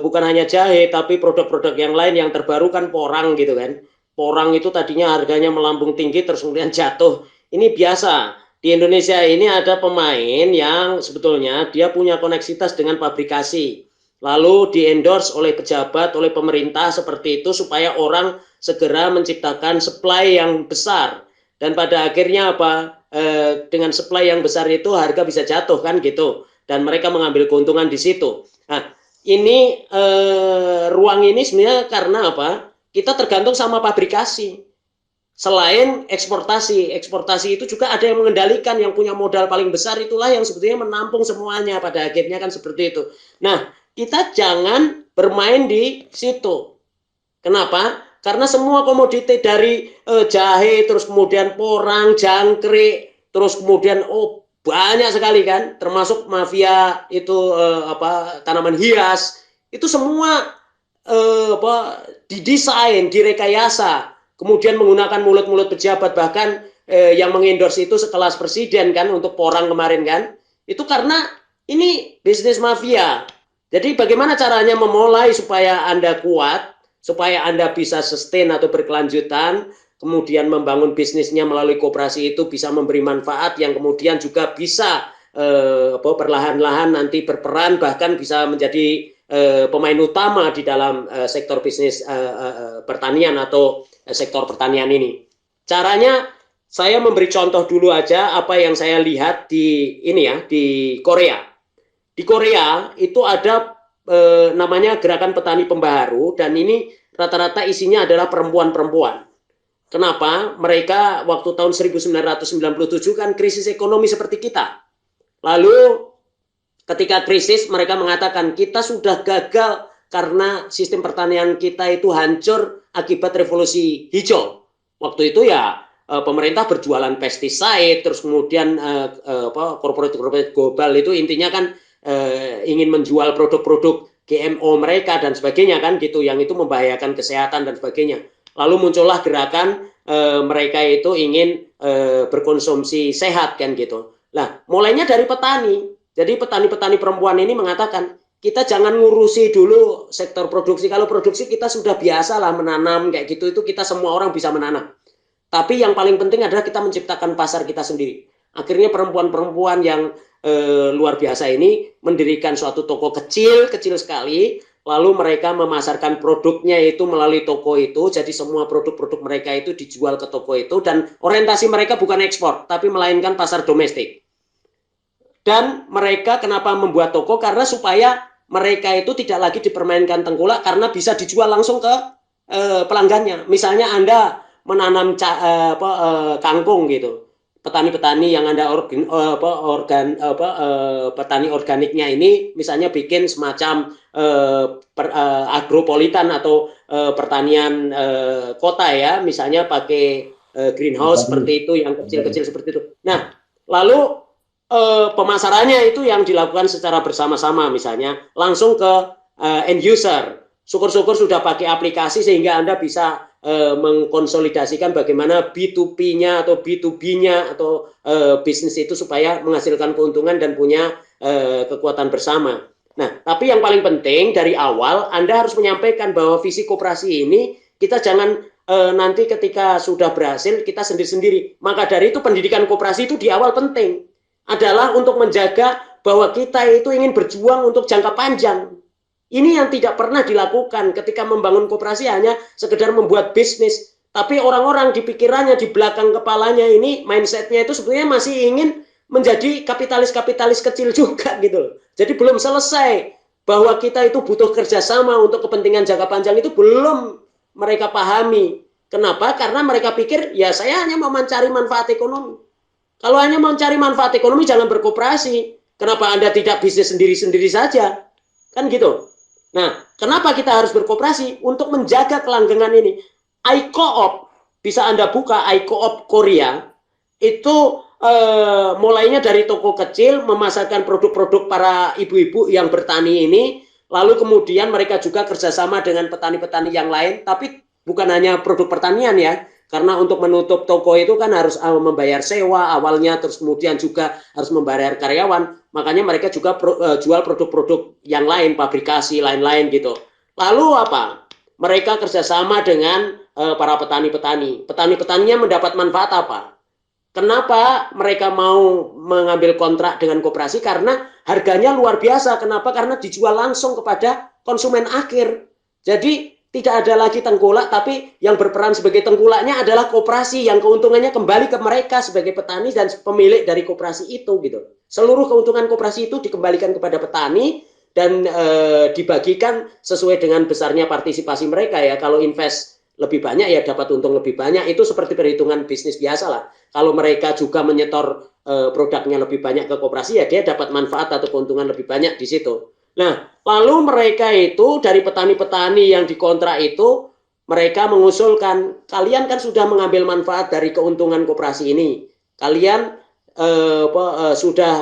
bukan hanya jahe, tapi produk-produk yang lain yang terbaru kan porang gitu kan. Porang itu tadinya harganya melambung tinggi terus kemudian jatuh. Ini biasa. Di Indonesia ini ada pemain yang sebetulnya dia punya koneksitas dengan pabrikasi. Lalu di-endorse oleh pejabat, oleh pemerintah seperti itu supaya orang segera menciptakan supply yang besar. Dan pada akhirnya apa? Dengan supply yang besar itu harga bisa jatuh kan gitu. Dan mereka mengambil keuntungan di situ. Nah, ini ruang ini sebenarnya karena apa? Kita tergantung sama pabrikasi. Selain eksportasi itu juga ada yang mengendalikan, yang punya modal paling besar itulah yang sebetulnya menampung semuanya pada akhirnya kan seperti itu. Nah, kita jangan bermain di situ. Kenapa? Karena semua komoditi dari jahe, terus kemudian porang, jangkrik, terus kemudian banyak sekali kan, termasuk mafia itu tanaman hias, itu semua didesain, direkayasa. Kemudian menggunakan mulut-mulut pejabat, bahkan yang mengendorse itu sekelas presiden kan untuk porang kemarin kan. Itu karena ini bisnis mafia. Jadi bagaimana caranya memulai supaya Anda kuat, supaya Anda bisa sustain atau berkelanjutan, kemudian membangun bisnisnya melalui koperasi itu bisa memberi manfaat yang kemudian juga bisa perlahan-lahan nanti berperan, bahkan bisa menjadi pemain utama di dalam sektor bisnis pertanian atau sektor pertanian ini. Caranya saya memberi contoh dulu aja apa yang saya lihat di Korea. Di Korea itu ada namanya Gerakan Petani Pembaharu dan ini rata-rata isinya adalah perempuan-perempuan. Kenapa? Mereka waktu tahun 1997 kan krisis ekonomi seperti kita. Lalu ketika krisis mereka mengatakan kita sudah gagal karena sistem pertanian kita itu hancur akibat revolusi hijau. Waktu itu ya pemerintah berjualan pestiside, terus kemudian korporat global itu intinya kan ingin menjual produk-produk GMO mereka dan sebagainya kan gitu, yang itu membahayakan kesehatan dan sebagainya. Lalu muncullah gerakan mereka itu ingin berkonsumsi sehat kan gitu. Nah, mulainya dari petani. Jadi petani-petani perempuan ini mengatakan, kita jangan ngurusi dulu sektor produksi. Kalau produksi kita sudah biasa lah menanam kayak gitu, itu kita semua orang bisa menanam. Tapi yang paling penting adalah kita menciptakan pasar kita sendiri. Akhirnya perempuan-perempuan yang luar biasa ini mendirikan suatu toko kecil sekali, lalu mereka memasarkan produknya itu melalui toko itu. Jadi semua produk-produk mereka itu dijual ke toko itu, dan orientasi mereka bukan ekspor, tapi melainkan pasar domestik. Dan mereka kenapa membuat toko? Karena supaya mereka itu tidak lagi dipermainkan tengkulak, karena bisa dijual langsung ke pelanggannya. Misalnya Anda menanam kangkung gitu, petani-petani yang Anda petani organiknya ini misalnya bikin semacam agropolitan atau pertanian kota ya, misalnya pakai greenhouse seperti itu yang kecil-kecil seperti itu. Nah, lalu pemasarannya itu yang dilakukan secara bersama-sama, misalnya langsung ke end user. Syukur-syukur sudah pakai aplikasi sehingga Anda bisa mengkonsolidasikan bagaimana B2P-nya atau B2B-nya atau bisnis itu supaya menghasilkan keuntungan dan punya kekuatan bersama. Nah, tapi yang paling penting dari awal Anda harus menyampaikan bahwa visi koperasi ini kita jangan nanti ketika sudah berhasil kita sendiri-sendiri. Maka dari itu pendidikan koperasi itu di awal penting adalah untuk menjaga bahwa kita itu ingin berjuang untuk jangka panjang. Ini yang tidak pernah dilakukan ketika membangun koperasi, hanya sekedar membuat bisnis. Tapi orang-orang di pikirannya, di belakang kepalanya ini, mindsetnya itu sebenarnya masih ingin menjadi kapitalis-kapitalis kecil juga gitu. Jadi belum selesai bahwa kita itu butuh kerjasama untuk kepentingan jangka panjang itu belum mereka pahami. Kenapa? Karena mereka pikir, ya saya hanya mau mencari manfaat ekonomi. Kalau hanya mau mencari manfaat ekonomi, jangan berkoperasi. Kenapa Anda tidak bisnis sendiri-sendiri saja? Kan gitu. Nah, kenapa kita harus berkoperasi? Untuk menjaga kelanggengan ini. iCoop, bisa Anda buka iCoop Korea, itu mulainya dari toko kecil, memasarkan produk-produk para ibu-ibu yang bertani ini, lalu kemudian mereka juga kerjasama dengan petani-petani yang lain, tapi bukan hanya produk pertanian ya, karena untuk menutup toko itu kan harus membayar sewa awalnya, terus kemudian juga harus membayar karyawan. Makanya mereka juga jual produk-produk yang lain, pabrikasi, lain-lain gitu. Lalu apa? Mereka kerjasama dengan para petani-petani. Petani-petaninya mendapat manfaat apa? Kenapa mereka mau mengambil kontrak dengan koperasi? Karena harganya luar biasa. Kenapa? Karena dijual langsung kepada konsumen akhir. Jadi tidak ada lagi tengkulak, tapi yang berperan sebagai tengkulaknya adalah koperasi yang keuntungannya kembali ke mereka sebagai petani dan pemilik dari koperasi itu gitu. Seluruh keuntungan koperasi itu dikembalikan kepada petani dan dibagikan sesuai dengan besarnya partisipasi mereka ya. Kalau invest lebih banyak ya dapat untung lebih banyak. Itu seperti perhitungan bisnis biasa lah. Kalau mereka juga menyetor produknya lebih banyak ke koperasi ya dia dapat manfaat atau keuntungan lebih banyak di situ. Nah, lalu mereka itu dari petani-petani yang dikontrak itu mereka mengusulkan, kalian kan sudah mengambil manfaat dari keuntungan koperasi ini. Kalian sudah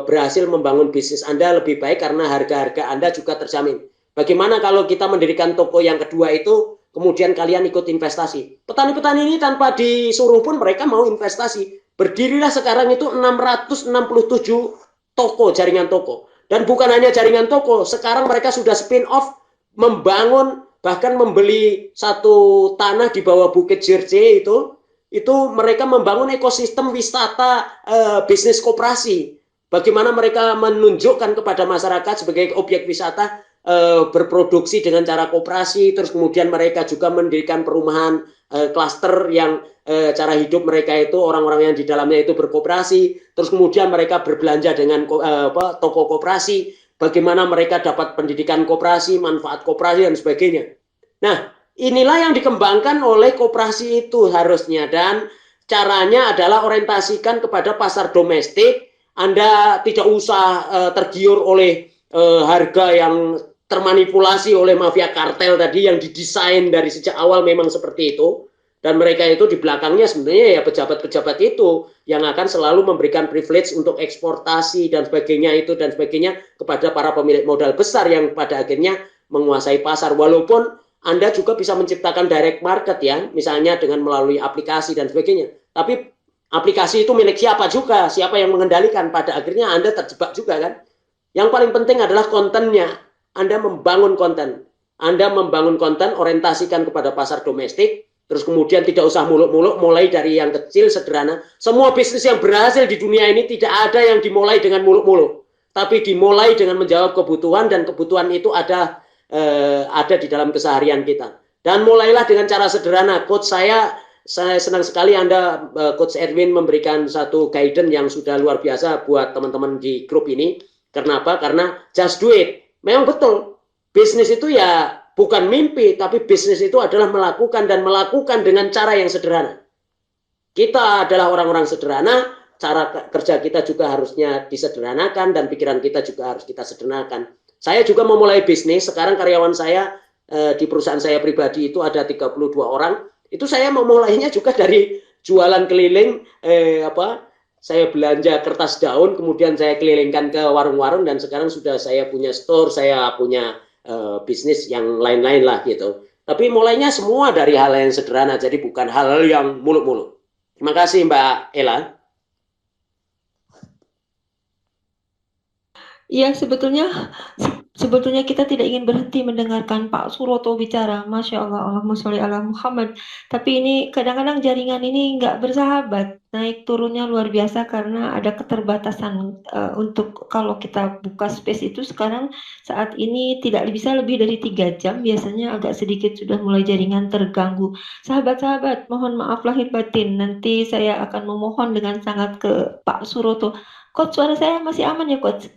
berhasil membangun bisnis Anda lebih baik karena harga-harga Anda juga terjamin. Bagaimana kalau kita mendirikan toko yang kedua itu, kemudian kalian ikut investasi? Petani-petani ini tanpa disuruh pun mereka mau investasi. Berdirilah sekarang itu 667 toko, jaringan toko. Dan bukan hanya jaringan toko, sekarang mereka sudah spin off, membangun, bahkan membeli satu tanah di bawah Bukit Jirje itu mereka membangun ekosistem wisata bisnis koperasi. Bagaimana mereka menunjukkan kepada masyarakat sebagai objek wisata berproduksi dengan cara koperasi, terus kemudian mereka juga mendirikan perumahan klaster yang cara hidup mereka itu orang-orang yang di dalamnya itu berkoperasi, terus kemudian mereka berbelanja dengan toko koperasi, bagaimana mereka dapat pendidikan koperasi, manfaat koperasi dan sebagainya. Nah, inilah yang dikembangkan oleh koperasi itu harusnya, dan caranya adalah orientasikan kepada pasar domestik. Anda tidak usah tergiur oleh harga yang termanipulasi oleh mafia kartel tadi yang didesain dari sejak awal memang seperti itu. Dan mereka itu di belakangnya sebenarnya ya pejabat-pejabat itu yang akan selalu memberikan privilege untuk eksportasi dan sebagainya itu dan sebagainya kepada para pemilik modal besar yang pada akhirnya menguasai pasar. Walaupun Anda juga bisa menciptakan direct market ya, misalnya dengan melalui aplikasi dan sebagainya. Tapi aplikasi itu milik siapa juga, siapa yang mengendalikan, pada akhirnya Anda terjebak juga kan. Yang paling penting adalah kontennya. Anda membangun konten. Anda membangun konten, orientasikan kepada pasar domestik, terus kemudian tidak usah muluk-muluk, mulai dari yang kecil, sederhana. Semua bisnis yang berhasil di dunia ini tidak ada yang dimulai dengan muluk-muluk, tapi dimulai dengan menjawab kebutuhan, dan kebutuhan itu ada di dalam keseharian kita. Dan mulailah dengan cara sederhana. Coach saya senang sekali Anda, Coach Edwin, memberikan satu guidance yang sudah luar biasa buat teman-teman di grup ini. Kenapa? Karena just do it. Memang betul, bisnis itu ya bukan mimpi, tapi bisnis itu adalah melakukan, dan melakukan dengan cara yang sederhana. Kita adalah orang-orang sederhana, cara kerja kita juga harusnya disederhanakan, dan pikiran kita juga harus kita sederhanakan. Saya juga memulai bisnis, sekarang karyawan saya di perusahaan saya pribadi itu ada 32 orang. Itu saya memulainya juga dari jualan keliling saya belanja kertas daun, kemudian saya kelilingkan ke warung-warung, dan sekarang sudah saya punya store, saya punya bisnis yang lain-lain lah gitu. Tapi mulainya semua dari hal yang sederhana, jadi bukan hal yang muluk-muluk. Terima kasih Mbak Ella. Ya, sebetulnya kita tidak ingin berhenti mendengarkan Pak Suroto bicara. Masya Allah, Allahumma sholli ala Muhammad. Tapi ini kadang-kadang jaringan ini nggak bersahabat. Naik turunnya luar biasa karena ada keterbatasan untuk kalau kita buka space itu sekarang saat ini tidak bisa lebih dari 3 jam. Biasanya agak sedikit sudah mulai jaringan terganggu. Sahabat-sahabat, mohon maaf lahir batin. Nanti saya akan memohon dengan sangat ke Pak Suroto. Coach, suara saya masih aman ya, Coach?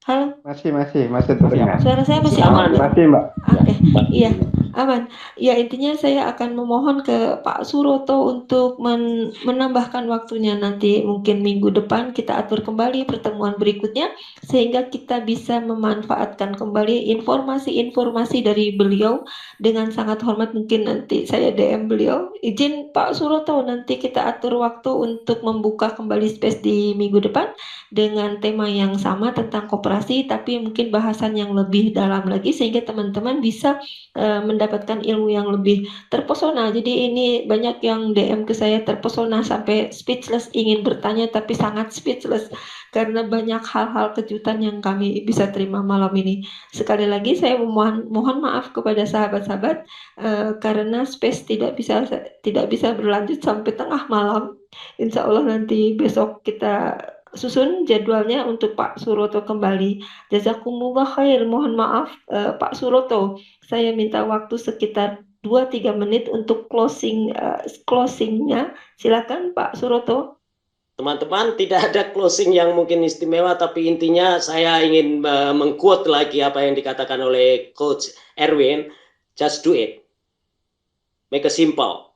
Halo, Masih terdengar. suara saya masih Aman. aman, Mbak? Masih, Mbak. Oke, iya, aman. Ya, intinya saya akan memohon ke Pak Suroto untuk menambahkan waktunya nanti mungkin minggu depan kita atur kembali pertemuan berikutnya sehingga kita bisa memanfaatkan kembali informasi-informasi dari beliau. Dengan sangat hormat mungkin nanti saya DM beliau. Izin Pak Suroto, nanti kita atur waktu untuk membuka kembali space di minggu depan dengan tema yang sama tentang koperasi, tapi mungkin bahasan yang lebih dalam lagi sehingga teman-teman bisa mendapatkan ilmu yang lebih terpesona. Jadi ini banyak yang DM ke saya terpesona sampai speechless, ingin bertanya tapi sangat speechless karena banyak hal-hal kejutan yang kami bisa terima malam ini. Sekali lagi saya mohon maaf kepada sahabat-sahabat karena space tidak bisa berlanjut sampai tengah malam. Insya Allah nanti besok kita susun jadwalnya untuk Pak Suroto kembali. Jazakumullah khair. Mohon maaf Pak Suroto, saya minta waktu sekitar 2-3 menit untuk closingnya. Silakan Pak Suroto. Teman-teman, tidak ada closing yang mungkin istimewa, tapi intinya saya ingin mengquote lagi apa yang dikatakan oleh Coach Erwin, just do it. Make it simple.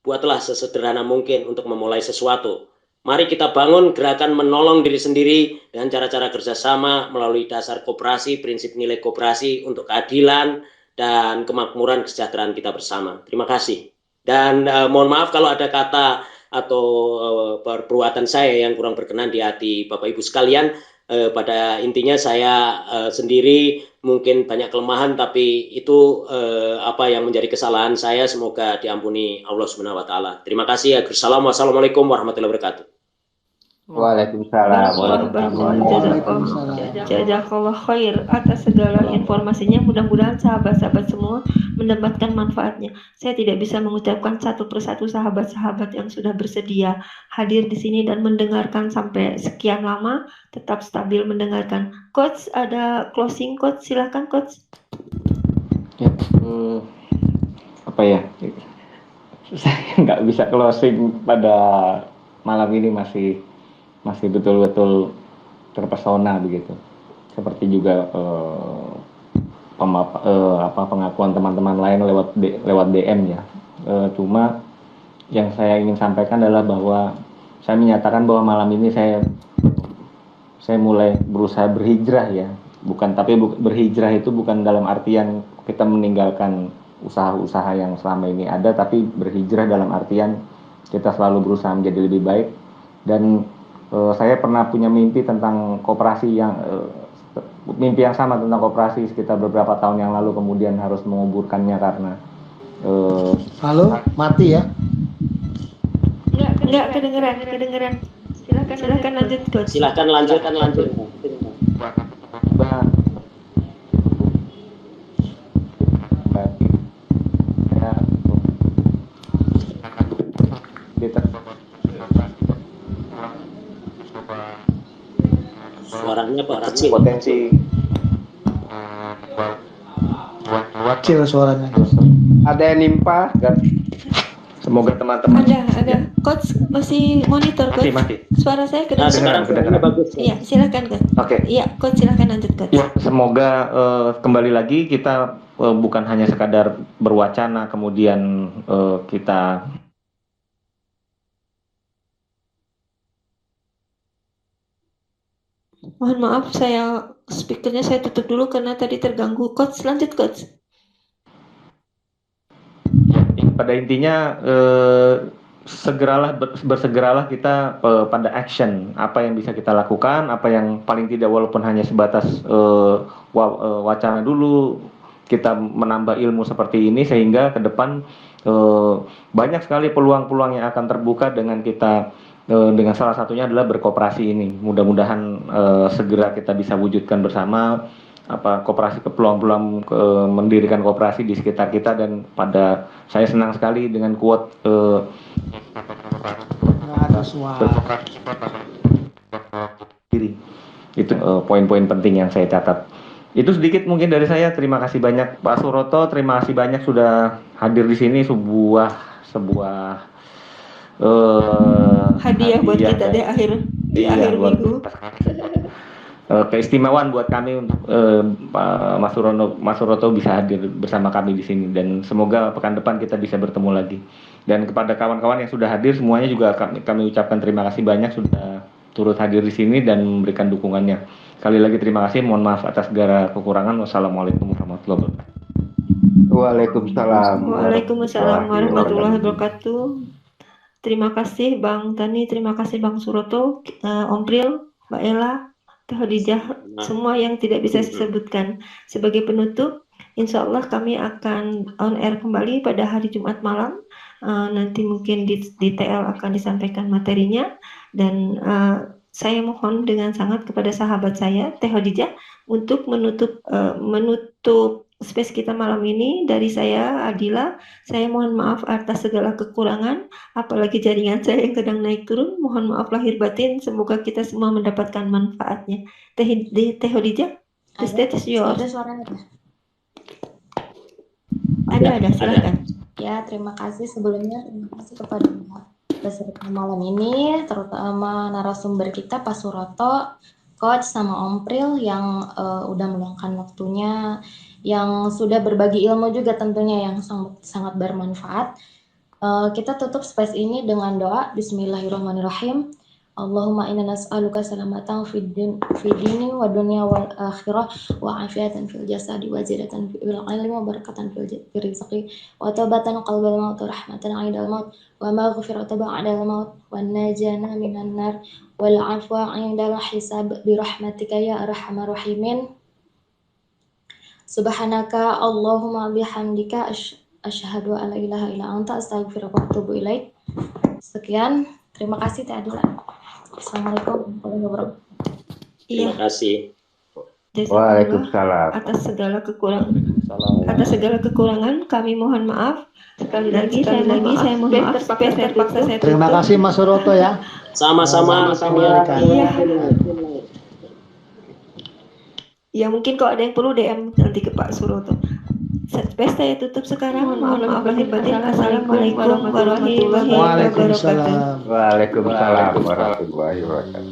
Buatlah sesederhana mungkin untuk memulai sesuatu. Mari kita bangun gerakan menolong diri sendiri dengan cara-cara kerjasama melalui dasar koperasi, prinsip nilai koperasi untuk keadilan dan kemakmuran kesejahteraan kita bersama. Terima kasih. Dan mohon maaf kalau ada kata atau perbuatan saya yang kurang berkenan di hati Bapak Ibu sekalian. Pada intinya saya sendiri mungkin banyak kelemahan, tapi itu apa yang menjadi kesalahan saya, semoga diampuni Allah Subhanahu wa taala. Terima kasih. Wassalamualaikum warahmatullahi wabarakatuh. Waalaikumsalam. Jazakallah khair atas segala informasinya. Mudah-mudahan sahabat-sahabat semua mendapatkan manfaatnya. Saya tidak bisa mengucapkan satu persatu sahabat-sahabat yang sudah bersedia hadir di sini dan mendengarkan sampai sekian lama, tetap stabil mendengarkan. Coach, ada closing Coach? Silakan Coach. Ya, apa ya? Saya nggak bisa closing pada malam ini, masih betul-betul terpesona begitu. Seperti juga pengakuan teman-teman lain lewat DM ya. Cuma yang saya ingin sampaikan adalah bahwa saya menyatakan bahwa malam ini saya mulai berusaha berhijrah ya. Berhijrah itu bukan dalam artian kita meninggalkan usaha-usaha yang selama ini ada, tapi berhijrah dalam artian kita selalu berusaha menjadi lebih baik. Dan saya pernah punya mimpi tentang koperasi mimpi yang sama tentang koperasi sekitar beberapa tahun yang lalu, kemudian harus menguburkannya karena halo, mati ya? Enggak kedengeran. Silakan lanjut Coach. Silakan lanjut. Suaranya kecil. Potensi Kecil suaranya. ada yang nimpa kan? Semoga teman-teman Ada. Coach masih monitor Coach. Masih. Suara saya Nah, sekarang suaranya bagus. Iya, silakan Coach. Oke. Iya, Coach silakan lanjut Coach. Ya, semoga kembali lagi kita bukan hanya sekadar berwacana, kemudian kita Mohon maaf, speakernya saya tutup dulu karena tadi terganggu. Coach, lanjut Coach. pada intinya bersegeralah kita pada action, apa yang bisa kita lakukan, apa yang paling tidak walaupun hanya sebatas wacana dulu, kita menambah ilmu seperti ini sehingga ke depan banyak sekali peluang-peluang yang akan terbuka dengan kita dengan salah satunya adalah berkoperasi ini. Mudah-mudahan segera kita bisa wujudkan bersama koperasi, ke peluang-peluang mendirikan koperasi di sekitar kita. Dan pada saya senang sekali dengan quote diri. Itu poin-poin penting yang saya catat. Itu sedikit mungkin dari saya. Terima kasih banyak Pak Suroto, terima kasih banyak sudah hadir di sini. Sebuah hadiah buat kita di akhir minggu. Keistimewaan buat kami untuk Mas Suroto bisa hadir bersama kami di sini, dan semoga pekan depan kita bisa bertemu lagi. Dan kepada kawan-kawan yang sudah hadir semuanya juga kami ucapkan terima kasih banyak sudah turut hadir di sini dan memberikan dukungannya. Sekali lagi terima kasih, mohon maaf atas segala kekurangan. Wassalamualaikum warahmatullahi wabarakatuh. Waalaikumsalam warahmatullahi wabarakatuh. Terima kasih Bang Tani, terima kasih Bang Suroto, Om Pril, Mbak Ella, Teh Khadijah, semua yang tidak bisa saya sebutkan. Sebagai penutup, insya Allah kami akan on air kembali pada hari Jumat malam. Nanti mungkin di TL akan disampaikan materinya, dan saya mohon dengan sangat kepada sahabat saya Teh Khadijah untuk menutup space kita malam ini. Dari saya Adila, saya mohon maaf atas segala kekurangan, apalagi jaringan saya yang sedang naik turun. Mohon maaf lahir batin, semoga kita semua mendapatkan manfaatnya. Teh Khadijah, the stage is yours. Ada suaranya? Ada, silakan. Ya, terima kasih sebelumnya. Terima kasih kepada peserta malam ini, terutama narasumber kita Pak Suroto, Coach sama Om Pril yang udah meluangkan waktunya, yang sudah berbagi ilmu juga tentunya yang sangat bermanfaat. Kita tutup space ini dengan doa. Bismillahirrahmanirrahim. Allahumma inna nas'aluka salamatan fid dini wa dunya wal akhirah wa afiatan fil jasadi wa zidatan fil ilmi wa barakatan fil rizqi wa taubatan qalbal maut wa rahmatan 'indal maut wa maghfiratan ba'dal maut wa najana minan nar wal 'afwa 'indal hisab bi rahmatika ya arhamar rahimin. Subhanaka Allahumma bihamdika asyhadu an la ilaha illa anta astaghfiruka wa atubu ilaik. Sekian, terima kasih Teh Adila. Assalamualaikum warahmatullahi wabarakatuh. Terima kasih. Waalaikumsalam. Atas segala kekurangan kami mohon maaf. Sekali lagi saya mohon maaf. Terpaksa saya tutup. Terima kasih Mas Suroto ya. Sama-sama. Ya mungkin kalau ada yang perlu DM nanti ke Pak Suroto. Space saya tutup sekarang. Mohon maaf lahir batin. Assalamualaikum warahmatullahi wabarakatuh. Waalaikumsalam. Waalaikumsalam warahmatullahi wabarakatuh.